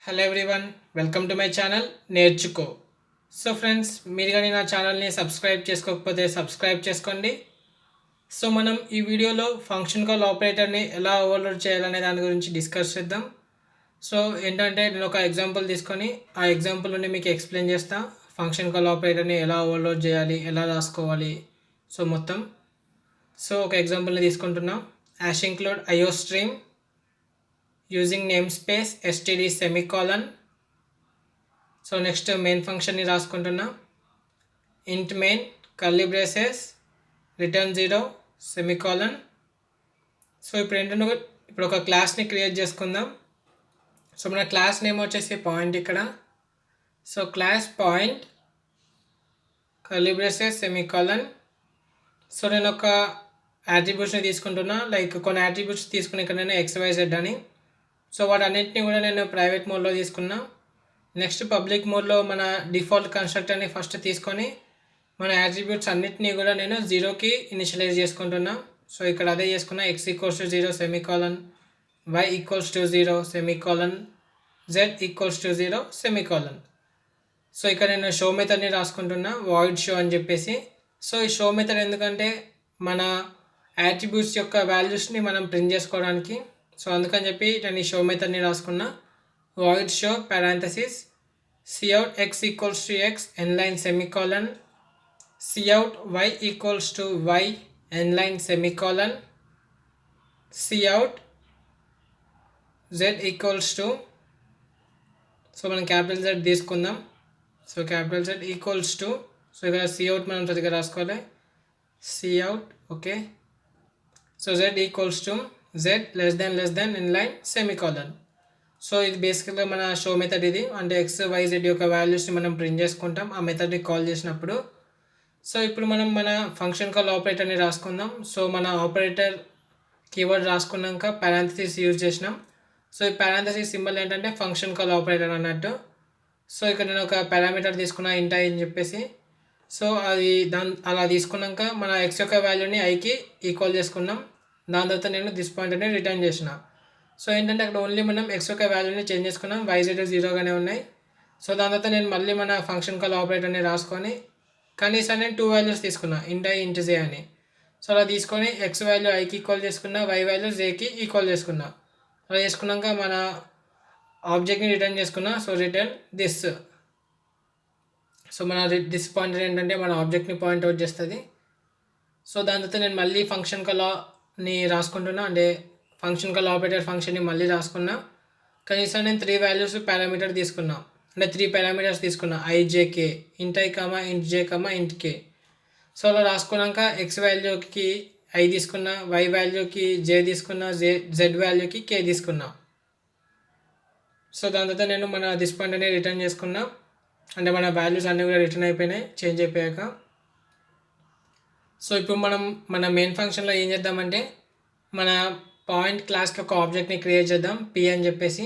Hello everyone, welcome to my channel నేర్చుకో. So friends, మీరు కానీ నా ఛానల్ని సబ్స్క్రైబ్ చేసుకోకపోతే సబ్స్క్రైబ్ చేసుకోండి. సో మనం ఈ వీడియోలో ఫంక్షన్ కాల్ ఆపరేటర్ని ఎలా ఓవర్లోడ్ చేయాలనే దాని గురించి డిస్కస్ చేద్దాం. సో ఏంటంటే నేను ఒక ఎగ్జాంపుల్ తీసుకొని ఆ ఎగ్జాంపుల్ నుండి మీకు ఎక్స్ప్లెయిన్ చేస్తా. ఫంక్షన్ కాల్ ఆపరేటర్ని ఎలా ఓవర్లోడ్ చేయాలి, ఎలా రాసుకోవాలి, సో మొత్తం. సో ఒక ఎగ్జాంపుల్ని తీసుకుంటున్నాం. Hash include IO stream using namespace std semicolon. So next main ఫంక్షన్ని రాసుకుంటున్నా. Int main curly braces return 0 semicolon. So ఇప్పుడు ఏంటంటే ఇప్పుడు ఒక క్లాస్ని క్రియేట్ చేసుకుందాం. సో మన క్లాస్ నేమ్ వచ్చేసి పాయింట్ ఇక్కడ. So class point curly braces semicolon. So నేను ఒక యాట్రిబ్యూట్స్ని తీసుకుంటున్నా, లైక్ కొన్ని యాట్రిబ్యూట్స్ తీసుకుని ఇక్కడ నేను XYZ అని. సో వాటన్నిటిని కూడా నేను ప్రైవేట్ మోడ్లో తీసుకున్నా. నెక్స్ట్ పబ్లిక్ మోడ్లో మన డిఫాల్ట్ కన్స్ట్రక్టర్ని ఫస్ట్ తీసుకొని మన యాట్రిబ్యూట్స్ అన్నిటినీ కూడా నేను 0కి ఇనిషియలైజ్ చేసుకుంటున్నా. సో ఇక్కడ అదే చేసుకున్నా. x = 0 semicolon, y = 0 semicolon, z = 0 semicolon. So ఇక్కడ నేను షో మెథడ్ని రాసుకుంటున్నా, వాయిడ్ షో అని చెప్పేసి. సో ఈ షో మెథడ్ ఎందుకంటే మన యాట్రిబ్యూట్స్ యొక్క వాల్యూస్ని మనం ప్రింట్ చేసుకోవడానికి. సో అందుకని చెప్పి నేను ఈ షో మెథడ్ని రాసుకున్నా. Void show parenthesis cout x = x endline semicolon, cout y = y endline semicolon, cout z = so మనం క్యాపిటల్ Z తీసుకుందాం. సో క్యాపిటల్ Z = సో ఇక్కడ cout మనం సరిగ్గా రాసుకోవాలి. cout okay. So z = z <> inline semicolon. So ఇది బేసికల్గా మన show method. ఇది అంటే XYZ యొక్క వాల్యూస్ని మనం ప్రింట్ చేసుకుంటాం ఆ మెథడ్ని కాల్ చేసినప్పుడు. సో ఇప్పుడు మనం మన ఫంక్షన్ కాల్ ఆపరేటర్ని రాసుకుందాం. సో మన ఆపరేటర్ కీవర్డ్ రాసుకున్నాక పారాంథసిస్ యూజ్ చేసినాం. సో ఈ పారాంథసిస్ సింబల్ ఏంటంటే ఫంక్షన్ కాల్ ఆపరేటర్ అన్నట్టు. సో ఇక్కడ నేను ఒక పారామీటర్ తీసుకున్నా ఇంట్ i అని చెప్పేసి. సో అది అలా తీసుకున్నాక మన x యొక్క వాల్యూని iకి ఈక్వల్ చేసుకున్నాం. దాని తర్వాత నేను దిస్ పాయింట్ అనేది రిటర్న్ చేసిన. సో ఏంటంటే అక్కడ ఓన్లీ మనం x యొక్క వాల్యూని చేంజ్ చేసుకున్నాం, YZ 0గానే ఉన్నాయి. సో దాని తర్వాత నేను మళ్ళీ మన ఫంక్షన్ కాల్ ఆపరేటర్ని రాసుకొని కనీసం నేను 2 వాల్యూస్ తీసుకున్నా, ఇంట్ i ఇంట్ j అని. సో అలా తీసుకొని x వాల్యూ iకి ఈక్వల్ చేసుకున్నా, y వాల్యూ jకి ఈక్వల్ చేసుకున్నా. అలా చేసుకున్నాక మన ఆబ్జెక్ట్ని రిటర్న్ చేసుకున్నా. So return this. సో మన దిస్ పాయింటర్ ఏంటంటే మన ఆబ్జెక్ట్ని పాయింట్అవుట్ చేస్తుంది. సో దాని తర్వాత నేను మళ్ళీ ఫంక్షన్ కాల్ని రాసుకుంటున్నా, అంటే ఫంక్షన్ కాల్ ఆపరేటర్ ఫంక్షన్ని మళ్ళీ రాసుకున్నా. కనీసం నేను 3 వాల్యూస్ పారామీటర్ తీసుకున్నా, అంటే 3 పారామీటర్స్ తీసుకున్నా, IJK, ఇంట్ i, ఇంట్ j, ఇంట్ k. సో అలా రాసుకున్నాక x వాల్యూకి i తీసుకున్నా, y వాల్యూకి j తీసుకున్నా, z వాల్యూకి k తీసుకున్నా. సో దాని తర్వాత నేను మన దిస్ పాయింట్ అనేది రిటర్న్ చేసుకున్నా, అంటే మన వాల్యూస్ అన్నీ కూడా రిటర్న్ అయిపోయినాయి చేంజ్ అయిపోయాక. సో ఇప్పుడు మనం మన మెయిన్ ఫంక్షన్లో ఏం చేద్దామంటే మన పాయింట్ క్లాస్కి ఒక ఆబ్జెక్ట్ని క్రియేట్ చేద్దాం, p అని చెప్పేసి.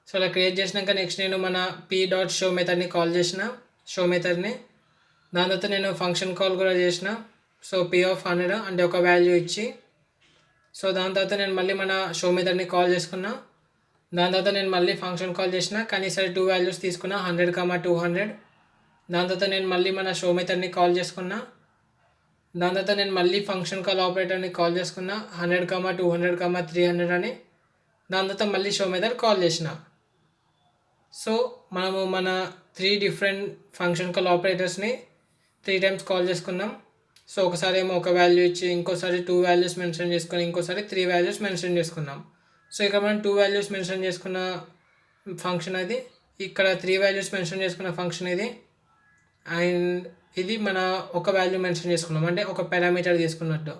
సో అలా క్రియేట్ చేసినాక నెక్స్ట్ నేను మన p.show మెథడ్ని కాల్ చేసిన, షో మెథడ్ని. దాని తర్వాత నేను ఫంక్షన్ కాల్ కూడా చేసిన. సో p(100) అంటే ఒక వాల్యూ ఇచ్చి. సో దాని తర్వాత నేను మళ్ళీ మన షో మెథడ్ని కాల్ చేసుకున్నా. దాని తర్వాత నేను మళ్ళీ ఫంక్షన్ కాల్ చేసిన, కానీ సరే 2 వాల్యూస్ తీసుకున్నా, 100, 200. దాని తర్వాత నేను మళ్ళీ మన షో మెథడ్ని కాల్ చేసుకున్నా. దాని తర్వాత నేను మళ్ళీ ఫంక్షన్ కాల్ ఆపరేటర్ని కాల్ చేసుకున్నా, 100, 200, 300 అని. దాని తర్వాత మళ్ళీ షో మెథడ్ కాల్ చేసిన. సో మనము మన 3 డిఫరెంట్ ఫంక్షన్ కాల్ ఆపరేటర్స్ని 3 టైమ్స్ కాల్ చేసుకున్నాం. సో ఒకసారి ఏమో ఒక వాల్యూ ఇచ్చి, ఇంకోసారి 2 వాల్యూస్ మెన్షన్ చేసుకొని, ఇంకోసారి 3 వాల్యూస్ మెన్షన్ చేసుకున్నాం. సో ఇక్కడ మనం 2 వాల్యూస్ మెన్షన్ చేసుకున్న ఫంక్షన్ అది, ఇక్కడ 3 వాల్యూస్ మెన్షన్ చేసుకున్న ఫంక్షన్ ఇది, అండ్ ఇది మన ఒక వాల్యూ మెన్షన్ చేసుకున్నాం, అంటే ఒక పారామీటర్ తీసుకున్నట్టు.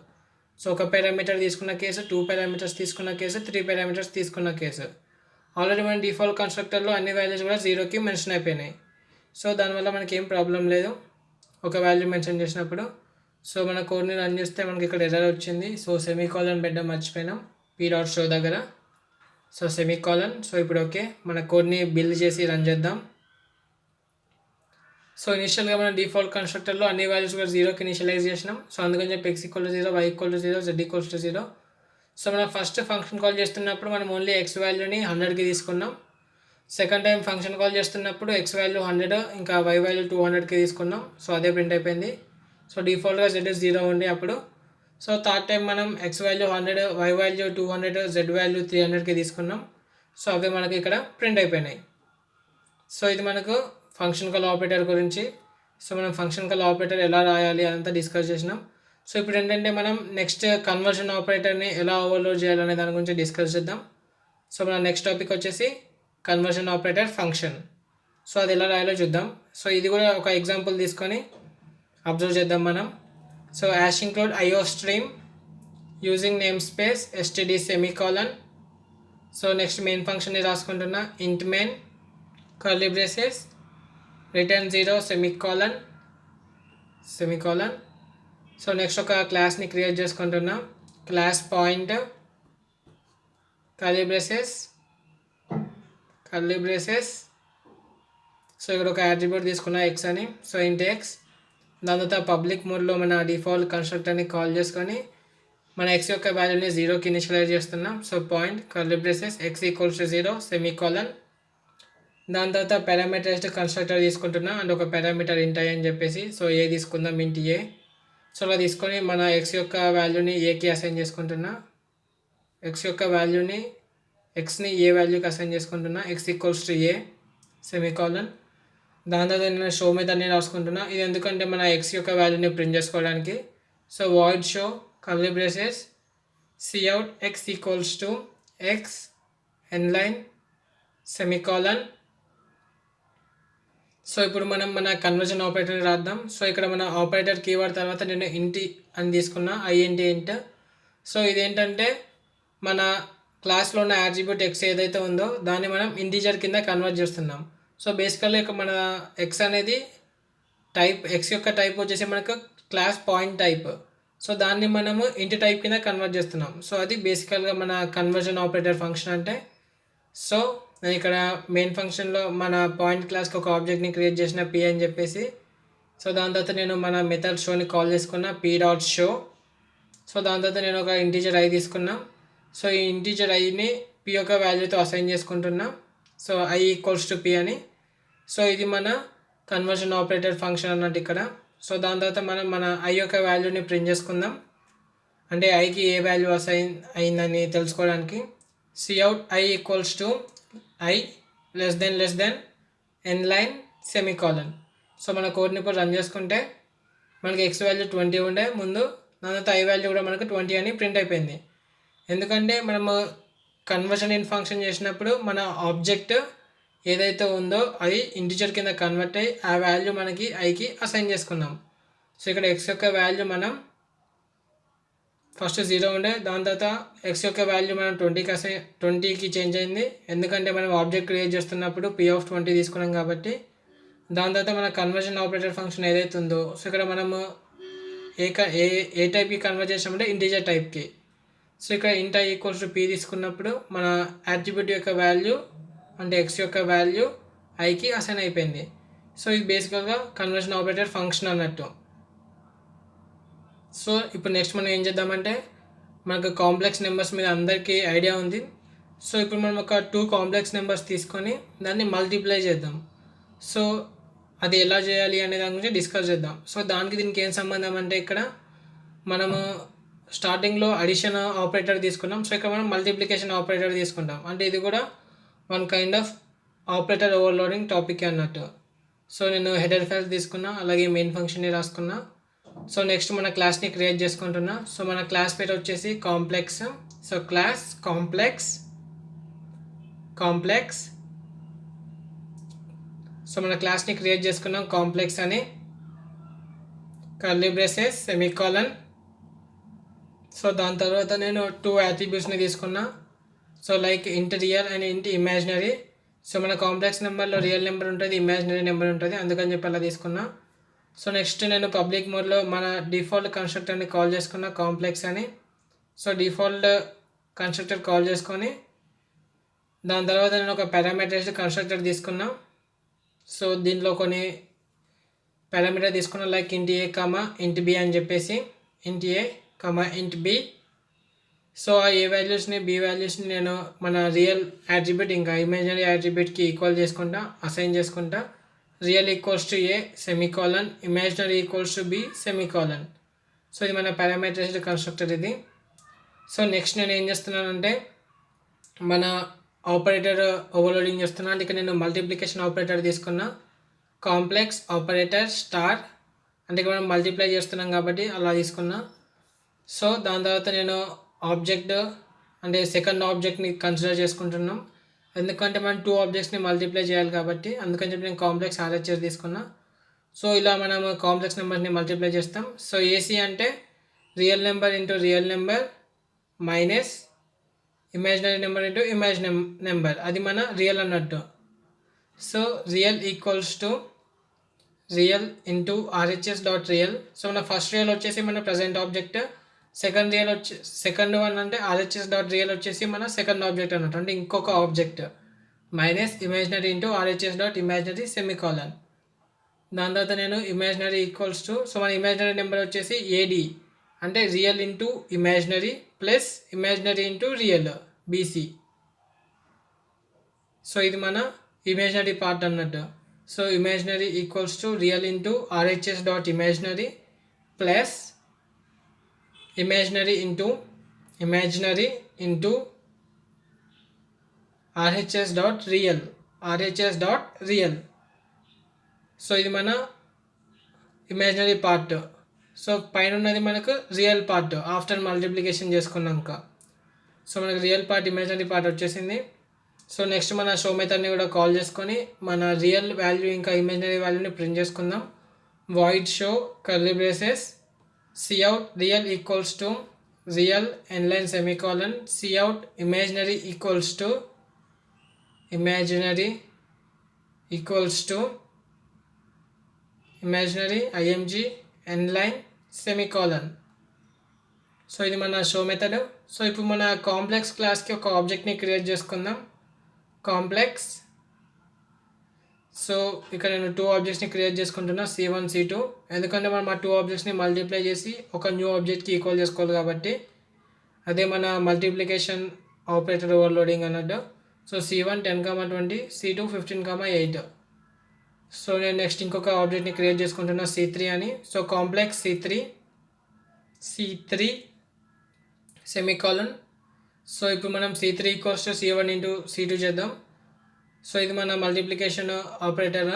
సో ఒక పారామీటర్ తీసుకున్న కేసు, 2 పారామీటర్స్ తీసుకున్న కేసు, 3 పారామీటర్స్ తీసుకున్న కేసు. ఆల్రెడీ మన డిఫాల్ట్ కన్స్ట్రక్టర్లో అన్ని వాల్యూస్ కూడా 0కి మెన్షన్ అయిపోయినాయి. సో దానివల్ల మనకి ఏం ప్రాబ్లం లేదు ఒక వాల్యూ మెన్షన్ చేసినప్పుడు. సో మన కోడ్ని రన్ చేస్తే మనకి ఇక్కడ ఎర్రర్ వచ్చింది. సో సెమీకోలన్ పెట్టడం మర్చిపోయినాం p.show దగ్గర. So semicolon. సో ఇప్పుడు ఓకే, మన కోడ్ని బిల్డ్ చేసి రన్ చేద్దాం. సో ఇనిషియల్గా మనం డిఫాల్ట్ కన్స్ట్రక్టర్లో అన్ని వాల్యూస్ కూడా 0కి ఇనిషియలైజ్ చేసినాం. సో అందుకని చెప్పి x = 0, y = 0, z = 0. సో మనం ఫస్ట్ ఫంక్షన్ కాల్ చేస్తున్నప్పుడు మనం ఓన్లీ x వాల్యూని 100కి తీసుకున్నాం. సెకండ్ టైం ఫంక్షన్ కాల్ చేస్తున్నప్పుడు ఎక్స్ వాల్యూ 100 ఇంకా వై వాల్యూ 200కి తీసుకున్నాం. సో అదే ప్రింట్ అయిపోయింది. సో డిఫాల్ట్గా జెడ్ 0 ఉండి అప్పుడు. సో థర్డ్ టైం మనం X value 100 Y value 200 Z value 300కి తీసుకున్నాం. సో అవే మనకి ఇక్కడ ప్రింట్ అయిపోయినాయి. సో ఇది మనకు ఫంక్షన్ కాల్ ఆపరేటర్ గురించి. సో మనం ఫంక్షన్ కాల్ ఆపరేటర్ ఎలా రాయాలి అదంతా డిస్కస్ చేసినాం. సో ఇప్పుడు ఏంటంటే మనం నెక్స్ట్ కన్వర్షన్ ఆపరేటర్ని ఎలా ఓవర్లోడ్ చేయాలనే దాని గురించి డిస్కస్ చేద్దాం. సో మన నెక్స్ట్ టాపిక్ వచ్చేసి కన్వర్షన్ ఆపరేటర్ ఫంక్షన్. సో అది ఎలా రాయాలో చూద్దాం. సో ఇది కూడా ఒక ఎగ్జాంపుల్ తీసుకొని అబ్జర్వ్ చేద్దాం మనం. So hash include IO stream using namespace STD semicolon. So next main ఫంక్షన్ని రాసుకుంటున్నా. Int main curly braces return 0 semicolon. So next ఒక క్లాస్ని క్రియేట్ చేసుకుంటున్నా. Class point curly braces. So ఇక్కడ ఒక అట్రిబ్యూట్ తీసుకున్నా ఎక్స్ అని. సో ఇంట్ ఎక్స్. దాని తర్వాత పబ్లిక్ మోడ్లో మన డిఫాల్ట్ కన్స్ట్రక్టర్ని కాల్ చేసుకొని మన ఎక్స్ యొక్క వాల్యూని 0కి ఇనిషియలైజ్ చేస్తున్నాం. So point curly braces X equals to 0 semicolon. దాని తర్వాత పారామీటరైజ్డ్ కన్స్ట్రక్టర్ తీసుకుంటున్నా అండ్ ఒక పారామీటర్ ఇంట్ ఐ అని చెప్పేసి. సో ఏ తీసుకుందాం, ఇంట్ ఏ. సో అలా తీసుకొని మన ఎక్స్ యొక్క వాల్యూని ఏకి అసైన్ చేసుకుంటున్నా. ఎక్స్ యొక్క వాల్యూని ఎక్స్ని ఏ వాల్యూకి అసైన్ చేసుకుంటున్నా. X equals to A semicolon. దాని తర్వాత నేను షో మెథడ్ని రాసుకుంటున్నా. ఇది ఎందుకంటే మన ఎక్స్ యొక్క వాల్యూని ప్రింట్ చేసుకోవడానికి. So void show curly braces cout X equals to X N Line semicolon. So ఇప్పుడు మనం మన కన్వర్జన్ ఆపరేటర్ని రాద్దాం. సో ఇక్కడ మన ఆపరేటర్ కీవర్డ్ తర్వాత నేను ఇంటి అని తీసుకున్నా, ఐఎన్టీ ఇంట్. సో ఇదేంటంటే మన క్లాస్లో ఉన్న యాట్రిబ్యూట్ ఎక్స్ ఏదైతే ఉందో దాన్ని మనం ఇంటీజర్ కింద కన్వర్ట్ చేస్తున్నాం. సో బేసికల్గా ఇక్కడ మన ఎక్స్ అనేది టైప్, ఎక్స్ యొక్క టైప్ వచ్చేసి మనకు క్లాస్ పాయింట్ టైప్. సో దాన్ని మనము ఇంటి టైప్ కింద కన్వర్ట్ చేస్తున్నాం. సో అది బేసికల్గా మన కన్వర్జన్ ఆపరేటర్ ఫంక్షన్ అంటే. సో నేను ఇక్కడ మెయిన్ ఫంక్షన్లో మన పాయింట్ క్లాస్కి ఒక ఆబ్జెక్ట్ని క్రియేట్ చేసిన పి అని చెప్పేసి. సో దాని తర్వాత నేను మన మెథడ్ షోని కాల్ చేసుకున్నా పీ డాట్ షో. సో దాని తర్వాత నేను ఒక ఇంటీజర్ ఐ తీసుకున్నా. సో ఈ ఇంటీజర్ ఐని పి యొక్క వాల్యూతో అసైన్ చేసుకుంటున్నా. So I equals to P అని. సో ఇది మన కన్వర్షన్ ఆపరేటర్ ఫంక్షన్ అన్నట్టు ఇక్కడ. సో దాని తర్వాత మనం మన ఐ యొక్క వాల్యూని ప్రింట్ చేసుకుందాం, అంటే ఐకి ఏ వాల్యూ అసైన్ అయిందని తెలుసుకోవడానికి. cout I equals to I less than N Line semicolon. So మన కోడ్ని ఇప్పుడు రన్ చేసుకుంటే మనకి ఎక్స్ వాల్యూ 20 ఉండే ముందు, దాని తర్వాత ఐ వాల్యూ కూడా మనకు 20 అని ప్రింట్ అయిపోయింది. ఎందుకంటే మనము కన్వర్షన్ ఇన్ ఫంక్షన్ చేసినప్పుడు మన ఆబ్జెక్ట్ ఏదైతే ఉందో అది ఇంటిజర్ కింద కన్వర్ట్ అయ్యి ఆ వాల్యూ మనకి ఐకి అసైన్ చేసుకున్నాం. సో ఇక్కడ ఎక్స్ యొక్క వాల్యూ మనం ఫస్ట్ 0 ఉండే, దాని తర్వాత ఎక్స్ యొక్క వాల్యూ మనం 20కి చేంజ్ అయింది. ఎందుకంటే మనం ఆబ్జెక్ట్ క్రియేట్ చేస్తున్నప్పుడు p(20) తీసుకున్నాం కాబట్టి. దాని తర్వాత మన కన్వర్షన్ ఆపరేటర్ ఫంక్షన్ ఏదైతే ఉందో, సో ఇక్కడ మనము ఏ టైప్కి కన్వర్ట్ చేసామంటే ఇంటీజర్ టైప్కి. సో ఇక్కడ ఇంట్ ఐ ఈక్వల్స్ టు పీ తీసుకున్నప్పుడు మన అట్రిబ్యూట్ యొక్క వాల్యూ అంటే ఎక్స్ యొక్క వాల్యూ ఐకి అసైన్ అయిపోయింది. సో ఇది బేసికల్గా కన్వర్షన్ ఆపరేటర్ ఫంక్షన్ అన్నట్టు. సో ఇప్పుడు నెక్స్ట్ మనం ఏం చేద్దామంటే, మనకు కాంప్లెక్స్ నెంబర్స్ మీద అందరికీ ఐడియా ఉంది. సో ఇప్పుడు మనం ఒక 2 కాంప్లెక్స్ నెంబర్స్ తీసుకొని దాన్ని మల్టిప్లై చేద్దాం. సో అది ఎలా చేయాలి అనే దాని గురించి డిస్కస్ చేద్దాం. సో దానికి దీనికి ఏం సంబంధం అంటే, ఇక్కడ మనము స్టార్టింగ్లో అడిషన్ ఆపరేటర్ తీసుకున్నాం. సో ఇక్కడ మనం మల్టిప్లికేషన్ ఆపరేటర్ తీసుకుంటాం. అంటే ఇది కూడా one kind of operator overloading topic అన్నట్టు. సో నేను హెడర్ ఫైల్ తీసుకున్నా, అలాగే మెయిన్ ఫంక్షన్ని రాసుకున్నా. సో నెక్స్ట్ మన క్లాస్ని క్రియేట్ చేసుకుంటున్నా. సో మన క్లాస్ పేరు వచ్చేసి complex. So class complex. So మన క్లాస్ని క్రియేట్ చేసుకున్నాం కాంప్లెక్స్ అని, కర్లీ బ్రేసెస్ సెమీకాలన్. సో దాని తర్వాత నేను 2 అట్రిబ్యూట్స్ని తీసుకున్నా. సో లైక్ ఇంట్ రియల్ అండ్ ఇంట్ ఇమాజినరీ. సో మన కాంప్లెక్స్ నెంబర్లో రియల్ నెంబర్ ఉంటుంది, ఇమాజినరీ నెంబర్ ఉంటుంది, అందుకని చెప్పి అలా తీసుకున్నా. సో నెక్స్ట్ నేను పబ్లిక్ మోడ్లో మన డిఫాల్ట్ కన్స్ట్రక్టర్ని కాల్ చేసుకున్నా కాంప్లెక్స్ అని. సో డిఫాల్ట్ కన్స్ట్రక్టర్ కాల్ చేసుకొని దాని తర్వాత నేను ఒక పారామీటరైజ్డ్ కన్స్ట్రక్టర్ తీసుకున్నా. సో దీంట్లో కొన్ని పారామీటర్ తీసుకున్నా, లైక్ ఇంట్ ఏ ఇంట్ బి అని చెప్పేసి. ఇంట్ ఏ ఇంట్ బి. సో ఆ ఏ వాల్యూస్ని బి వాల్యూస్ని నేను మన రియల్ యాట్రిబ్యూట్ ఇంకా ఇమాజినరీ యాట్రిబ్యూట్కి ఈక్వల్ చేసుకుంటా, అసైన్ చేసుకుంటా. Real equals to A semicolon, imaginary equals to be semicolon. So ఇది మన పారామీటరైజ్డ్ కన్స్ట్రక్టర్ ఇది. సో నెక్స్ట్ నేను ఏం చేస్తున్నానంటే మన ఆపరేటర్ ఓవర్లోడింగ్ చేస్తున్నాను. అంటే ఇక్కడ నేను మల్టిప్లికేషన్ ఆపరేటర్ తీసుకున్నా, కాంప్లెక్స్ ఆపరేటర్ స్టార్, అంటే ఇక్కడ మనం మల్టిప్లై చేస్తున్నాం కాబట్టి అలా తీసుకున్నా. సో దాని తర్వాత నేను ఆబ్జెక్ట్ అంటే సెకండ్ ఆబ్జెక్ట్ని కన్సిడర్ చేసుకుంటున్నాం, ఎందుకంటే మనం 2 ఆబ్జెక్ట్స్ని మల్టిప్లై చేయాలి కాబట్టి. అందుకని చెప్పి నేను కాంప్లెక్స్ ఆర్హెచ్ఎస్ తీసుకున్నా. సో ఇలా మనం కాంప్లెక్స్ నెంబర్ని మల్టిప్లై చేస్తాం. సో ఏసీ అంటే real number into real number minus imaginary number into imaginary number, అది మన రియల్ అన్నట్టు. So real equals to real into RHS dot real. So మన ఫస్ట్ రియల్ వచ్చేసి మన ప్రజెంట్ ఆబ్జెక్ట్, సెకండ్ వన్ అంటే RHS dot real వచ్చేసి మన second object అన్నట్టు, అంటే ఇంకొక object, minus imaginary into RHS dot imaginary semicolon. దాని తర్వాత నేను ఇమాజినరీ ఈక్వల్స్ టు, సో మన ఇమాజినరీ నెంబర్ వచ్చేసి ఏడి, అంటే real into imaginary plus imaginary into real BC. So ఇది మన ఇమాజినరీ పార్ట్ అన్నట్టు. So imaginary equals to real into RHS dot imaginary plus imaginary into RHS dot real. So ఇది మన imaginary part. So పైన ఉన్నది మనకు real part after multiplication చేసుకున్నాక. So మనకు రియల్ పార్ట్ ఇమాజినరీ పార్ట్ వచ్చేసింది. సో నెక్స్ట్ మన షో మెథడ్ని కూడా కాల్ చేసుకొని మన రియల్ వాల్యూ ఇంకా ఇమాజినరీ వాల్యూని ప్రింట్ చేసుకుందాం. Void show curly braces cout real equals to real n-line semicolon, cout imaginary equals to imaginary img n-line semicolon. So ఇది మన షో మెథడ్. సో ఇప్పుడు మన కాంప్లెక్స్ క్లాస్కి ఒక ఆబ్జెక్ట్ని క్రియేట్ చేసుకుందాం, కాంప్లెక్స్. సో ఇక్కడ నేను 2 ఆబ్జెక్ట్స్ని క్రియేట్ చేసుకుంటున్నా, C1 C2, ఎందుకంటే మనం ఆ 2 ఆబ్జెక్ట్స్ని మల్టిప్లై చేసి ఒక న్యూ ఆబ్జెక్ట్కి ఈక్వల్ చేసుకోవాలి కాబట్టి. అదే మన మల్టిప్లికేషన్ ఆపరేటర్ ఓవర్లోడింగ్ అన్నట్టు. So C1 10,20, C2 15,8. సో నేను నెక్స్ట్ ఇంకొక ఆబ్జెక్ట్ని క్రియేట్ చేసుకుంటున్నా C3 అని. So complex C3 semicolon. So ఇప్పుడు మనం C3 equals to C1 into C2 చేద్దాం. సో ఇది మన మల్టిప్లికేషన్ ఆపరేటర్.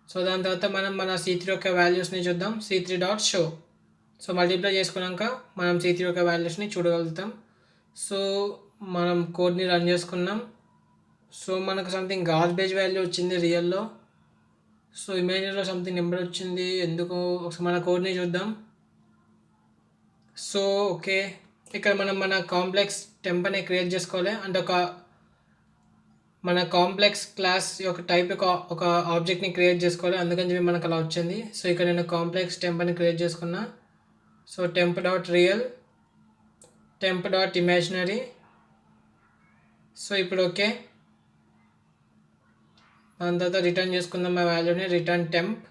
సో దాని తర్వాత మనం మన C3 యొక్క వాల్యూస్ని చూద్దాం, C3 dot show. So multiply చేసుకున్నాక మనం C3 యొక్క వాల్యూస్ని చూడగలుగుతాం. సో మనం కోడ్ని రన్ చేసుకున్నాం. సో మనకు సంథింగ్ గార్బేజ్ వాల్యూ వచ్చింది రియల్లో. సో ఇమేజ్లో సంథింగ్ నెంబర్ వచ్చింది ఎందుకు, ఒకసారి మన కోడ్ని చూద్దాం. సో ఓకే, ఇక్కడ మనం మన కాంప్లెక్స్ టెంప్ అని క్రియేట్ చేసుకోవాలి, అంటే మన కాంప్లెక్స్ క్లాస్ యొక్క టైప్ ఒక ఆబ్జెక్ట్ని క్రియేట్ చేసుకోవాలి, అందుకని చెప్పి మనకు అలా వచ్చింది. సో ఇక్కడ నేను కాంప్లెక్స్ టెంప్ అని క్రియేట్ చేసుకున్నా. So temp dot real, temp dot imaginary. So ఇప్పుడు ఓకే, దాని తర్వాత రిటర్న్ చేసుకుందాం మా వాల్యూని, రిటర్న్ టెంప్.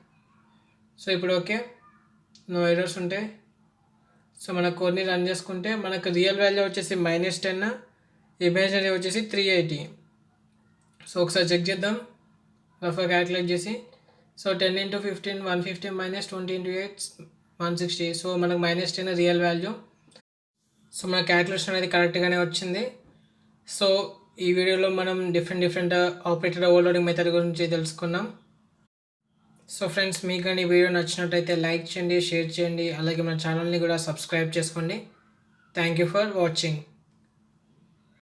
సో ఇప్పుడు ఓకే, నో ఎర్రర్స్ ఉంటాయి. సో మన కోడ్ని రన్ చేసుకుంటే మనకు రియల్ వాల్యూ వచ్చేసి -10, ఇమాజినరీ వచ్చేసి 380. సో ఒకసారి చెక్ చేద్దాం రఫ్గా క్యాలిక్యులేట్ చేసి. సో 10 × 15 150 -20 × 8 160. సో మనకు -10 రియల్ వాల్యూ. సో మన క్యాలిక్యులేషన్ అనేది కరెక్ట్గానే వచ్చింది. సో ఈ వీడియోలో మనం డిఫరెంట్ ఆపరేటర్ ఓవర్లోడింగ్ మెథడ్ గురించి తెలుసుకున్నాం. సో ఫ్రెండ్స్, మీకు కానీ ఈ వీడియో నచ్చినట్టయితే లైక్ చేయండి, షేర్ చేయండి, అలాగే మన ఛానల్ని కూడా సబ్స్క్రైబ్ చేసుకోండి. Thank you for watching.